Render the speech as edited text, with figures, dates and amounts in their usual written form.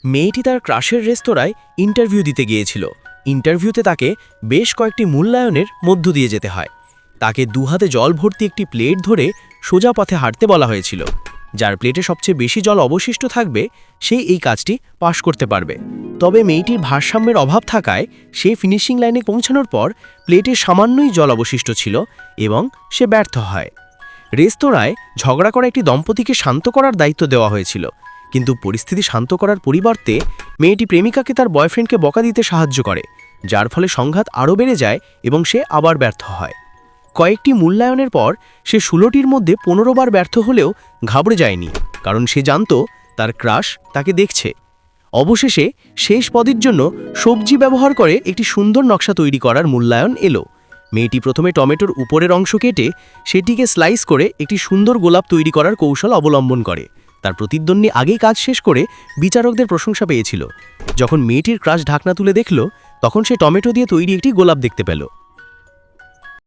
মেয়েটি তার ক্রাশের রেস্তোরাঁয় ইন্টারভিউ দিতে গিয়েছিল। ইন্টারভিউতে তাকে বেশ কয়েকটি মূল্যায়নের মধ্য দিয়ে যেতে হয়। তাকে দুহাতে জল ভর্তি একটি প্লেট ধরে সোজা পথে হাঁটতে বলা হয়েছিল। যার প্লেটে সবচেয়ে বেশি জল অবশিষ্ট থাকবে সেই এই কাজটি পাশ করতে পারবে। তবে মেয়েটির ভারসাম্যের অভাব থাকায় সে ফিনিশিং লাইনে পৌঁছানোর পর প্লেটে সামান্যই জল অবশিষ্ট ছিল এবং সে ব্যর্থ হয়। রেস্তোরাঁয় ঝগড়া করা একটি দম্পতিকে শান্ত করার দায়িত্ব দেওয়া হয়েছিল, কিন্তু পরিস্থিতি শান্ত করার পরিবর্তে মেয়েটি প্রেমিকাকে তার বয়ফ্রেন্ডকে বকা দিতে সাহায্য করে, যার ফলে সংঘাত আরও বেড়ে যায় এবং সে আবার ব্যর্থ হয়। কয়েকটি মূল্যায়নের পর সে 16টির মধ্যে 15 বার ব্যর্থ হলেও ঘাবড়ে যায়নি, কারণ সে জানত তার ক্রাশ তাকে দেখছে। অবশেষে শেষ পদের জন্য সবজি ব্যবহার করে একটি সুন্দর নকশা তৈরি করার মূল্যায়ন এলো। মেয়েটি প্রথমে টমেটোর উপরের অংশ কেটে সেটিকে স্লাইস করে একটি সুন্দর গোলাপ তৈরি করার কৌশল অবলম্বন করে। তার প্রতিদ্বন্দ্বী আগেই কাজ শেষ করে বিচারকদের প্রশংসা পেয়েছিল। যখন মেয়েটির ক্রাশ ঢাকনা তুলে দেখল, তখন সে টমেটো দিয়ে তৈরি একটি গোলাপ দেখতে পেল।